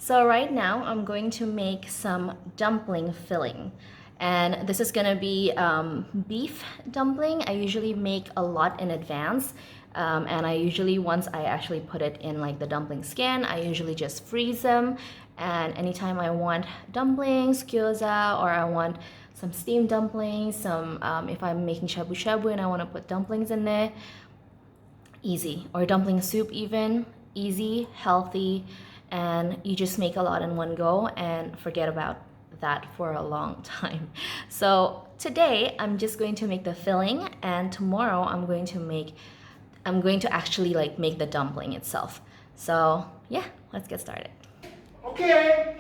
So right now I'm going to make some dumpling filling, and this is gonna be beef dumpling. I usually make a lot in advance, and I usually, once I actually put it in like the dumpling skin, I usually just freeze them, and anytime I want dumplings, gyoza, or I want some steamed dumplings, if I'm making shabu shabu and I want to put dumplings in there, easy. Or dumpling soup even, easy, healthy, and you just make a lot in one go and forget about that for a long time. So today I'm just going to make the filling, and tomorrow I'm going to actually like make the dumpling itself. So yeah, let's get started. Okay.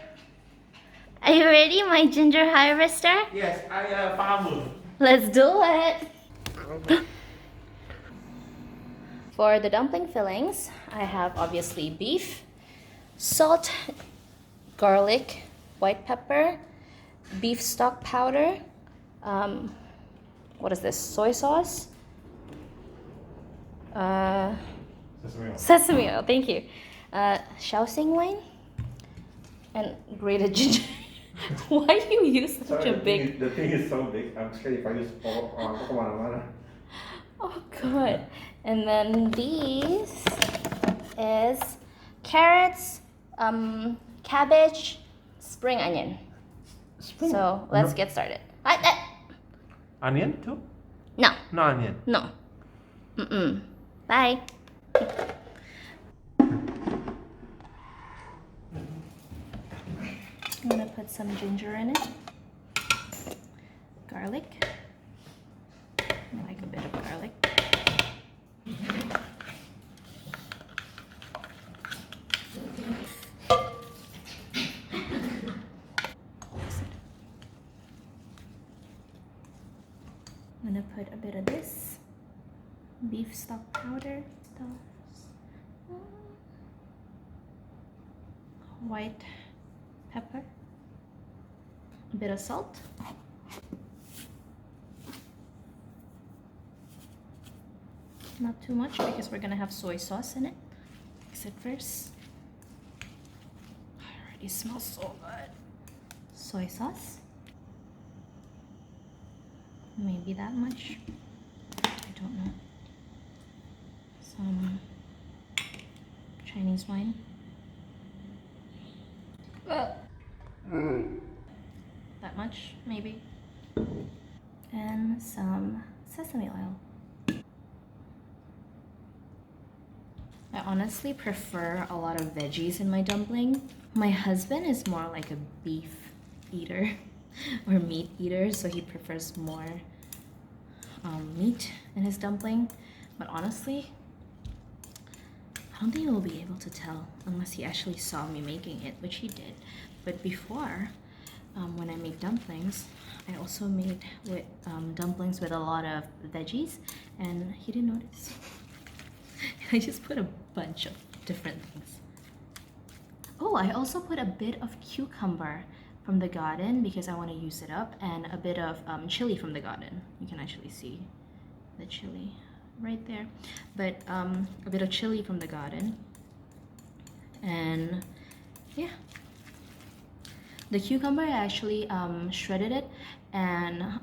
Are you ready, my ginger harvester? Yes, I am a farmer. Let's do it! For the dumpling fillings, I have obviously beef, salt, garlic, white pepper, beef stock powder, what is this, soy sauce? Sesame oil, thank you. Shaoxing wine, and grated ginger. Why do you use such Sorry, a big... The thing is so big. I'm scared if I use all kemana-mana. Oh god. And then these is carrots, cabbage, spring onion. So let's get started. Onion too? No, No onion. no. Bye. I'm gonna put some ginger in it. Garlic. I like a bit of garlic. I'm gonna put a bit of this beef stock powder, white pepper, a bit of salt, not too much because we're gonna have soy sauce in it. Mix it first. I already smells so good. Soy sauce. Maybe that much. I don't know. Some Chinese wine. That much, maybe. And some sesame oil. I honestly prefer a lot of veggies in my dumpling. My husband is more like a beef eater or meat eater, so he prefers more meat in his dumpling. But honestly, I don't think he will be able to tell unless he actually saw me making it, which he did. But before, when I make dumplings, I also made dumplings with a lot of veggies, and he didn't notice. I just put a bunch of different things. Oh, I also put a bit of cucumber from the garden because I want to use it up, and a bit of chili from the garden. You can actually see the chili right there, but a bit of chili from the garden. And yeah, the cucumber, I actually shredded it and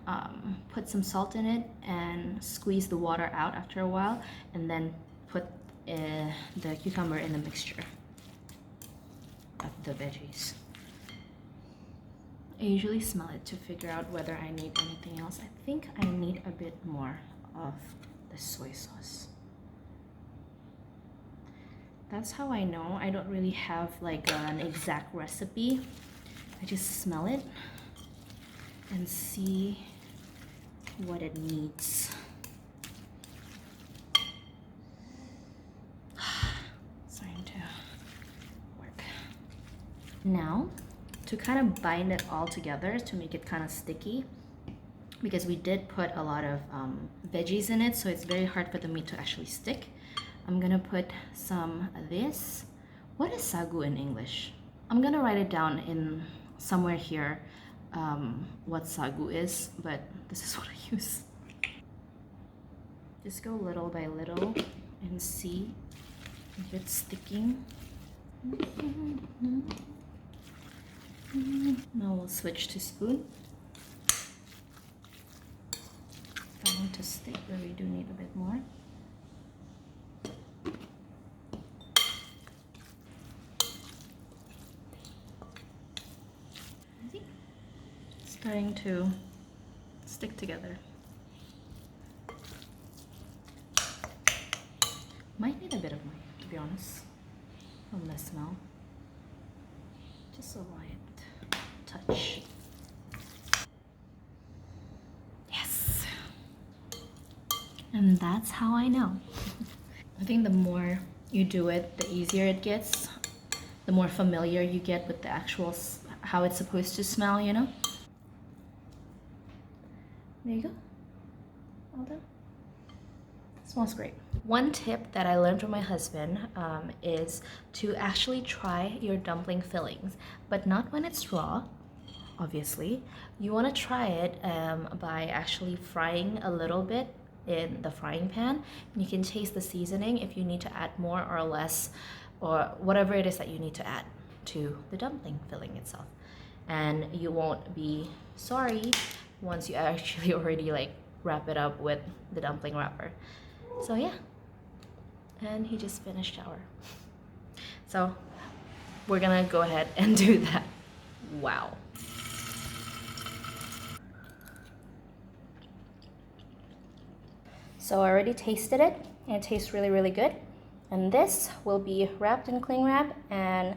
put some salt in it and squeezed the water out after a while, and then put the cucumber in the mixture of the veggies. I usually smell it to figure out whether I need anything else. I think I need a bit more of the soy sauce. That's how I know. I don't really have like an exact recipe. I just smell it and see what it needs. Starting to work. Now, to kind of bind it all together to make it kind of sticky, because we did put a lot of veggies in it, so it's very hard for the meat to actually stick. I'm gonna put some of this. What is sagu in English? I'm gonna write it down in somewhere here what sagu is, but this is what I use. Just go little by little and see if it's sticking. switch to spoon. I want to stick, but we do need a bit more. See? It's starting to stick together. Might need a bit of more, to be honest, from the smell. Just a light touch. Yes! And that's how I know. I think the more you do it, the easier it gets. The more familiar you get with the actual, how it's supposed to smell, you know? There you go. All done. Smells great. One tip that I learned from my husband is to actually try your dumpling fillings, but not when it's raw, obviously. You want to try it by actually frying a little bit in the frying pan. You can taste the seasoning if you need to add more or less, or whatever it is that you need to add to the dumpling filling itself. And you won't be sorry once you actually already like wrap it up with the dumpling wrapper. So yeah, and he just finished shower. So we're gonna go ahead and do that. Wow. So I already tasted it, and it tastes really, really good. And this will be wrapped in cling wrap, and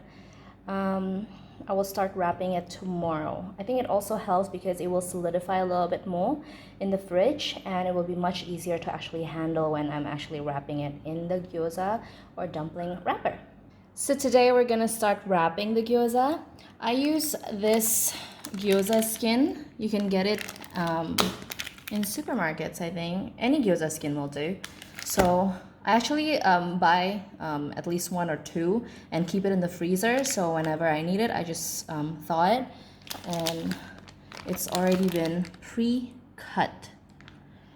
I will start wrapping it tomorrow. I think it also helps because it will solidify a little bit more in the fridge, and it will be much easier to actually handle when I'm actually wrapping it in the gyoza or dumpling wrapper. So today we're gonna start wrapping the gyoza. I use this gyoza skin. You can get it in supermarkets, I think. Any gyoza skin will do. So I actually buy at least 1 or 2 and keep it in the freezer, so whenever I need it, I just thaw it, and it's already been pre-cut.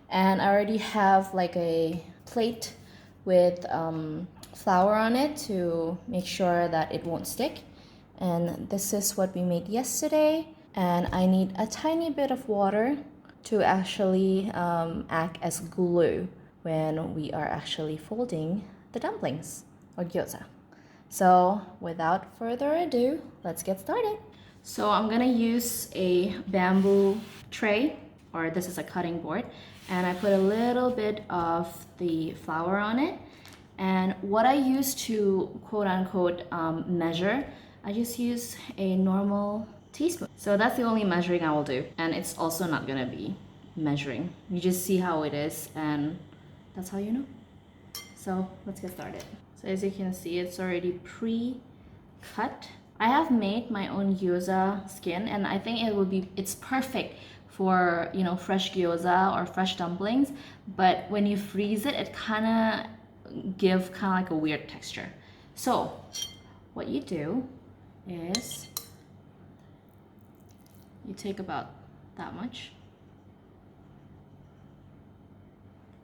And I already have like a plate with flour on it to make sure that it won't stick. And this is what we made yesterday, and I need a tiny bit of water to actually act as glue when we are actually folding the dumplings or gyoza. So without further ado, let's get started. So I'm gonna use a bamboo tray, or this is a cutting board, and I put a little bit of the flour on it. And what I use to quote unquote measure, I just use a normal teaspoon. So that's the only measuring I will do, and it's also not gonna be measuring. You just see how it is, and that's how you know. So let's get started. So as you can see, it's already pre-cut. I have made my own gyoza skin, and I think it's perfect for, you know, fresh gyoza or fresh dumplings. But when you freeze it, it kind of like a weird texture. So what you do is you take about that much,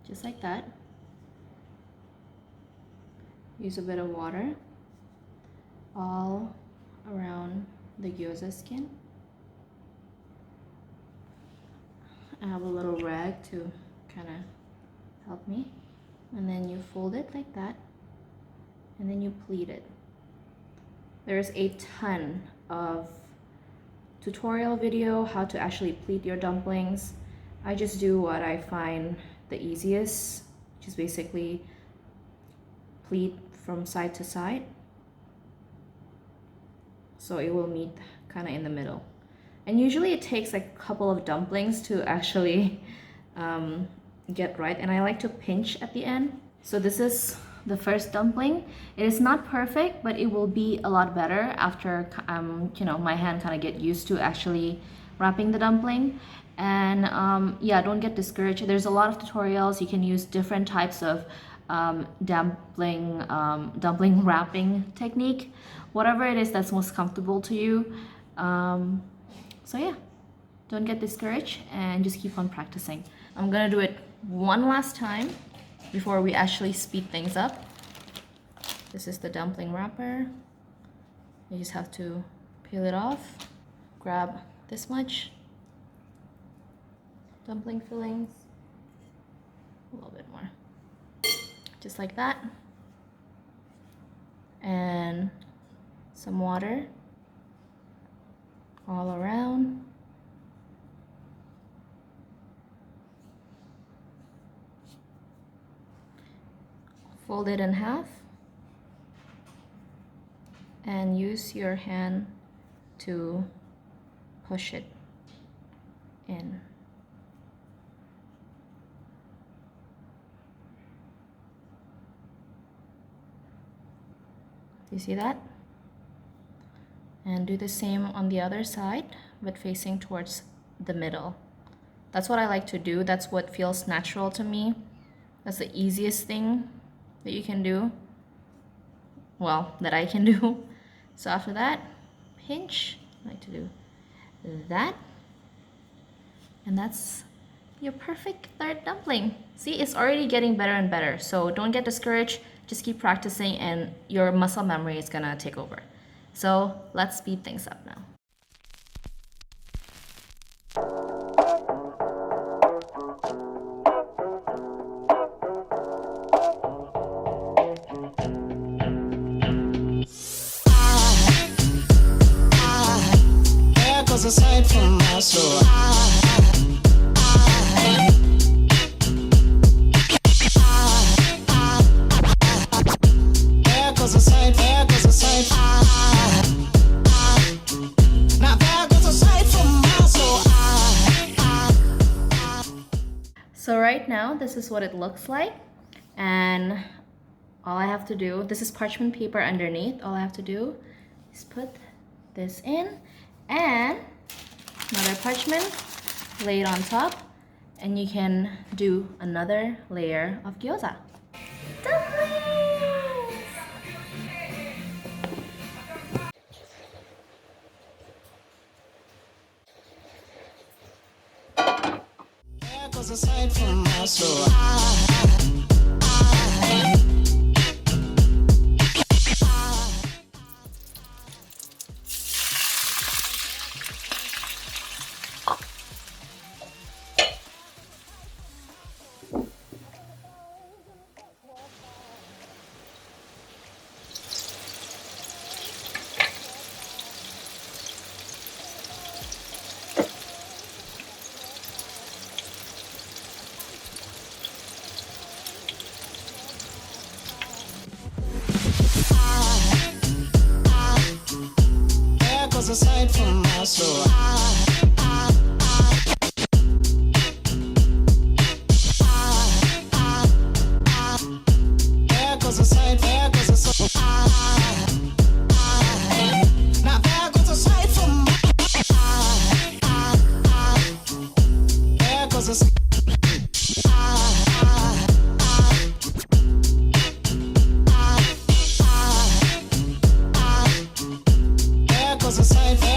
just like that. Use a bit of water all around the gyoza skin. I have a little rag to kind of help me. And then you fold it like that, and then you pleat it. There's a ton of tutorial video how to actually pleat your dumplings. I just do what I find the easiest, which is basically pleat from side to side, so it will meet kind of in the middle. And usually it takes like a couple of dumplings to actually get right, and I like to pinch at the end. So this is the first dumpling. It is not perfect, but it will be a lot better after you know, my hand kind of get used to actually wrapping the dumpling. And yeah, don't get discouraged. There's a lot of tutorials. You can use different types of dumpling wrapping technique, whatever it is that's most comfortable to you. So yeah, don't get discouraged and just keep on practicing. I'm gonna do it one last time before we actually speed things up. This is the dumpling wrapper. You just have to peel it off, grab this much dumpling fillings, a little bit more, just like that, and some water all around. Fold it in half and use your hand to push it in. Do you see that? And do the same on the other side, but facing towards the middle. That's what I like to do. That's what feels natural to me. That's the easiest thing that you can do. Well, that I can do. So after that, pinch. I like to do that. And that's your perfect third dumpling. See, it's already getting better and better. So don't get discouraged. Just keep practicing and your muscle memory is gonna take over. So let's speed things up now. There goes a sight from my soul. There goes a sight, there goes a sight. Now there goes a sight from my soul. So right now, this is what it looks like. And all I have to do, this is parchment paper underneath. All I have to do is put this in and another parchment, lay it on top, and you can do another layer of gyoza. Dumplings! There goes a sight from my soul. There goes a sight from my soul. There goes a sight, there goes a sight. Now there goes a sight from my there goes a sight. There goes a sight.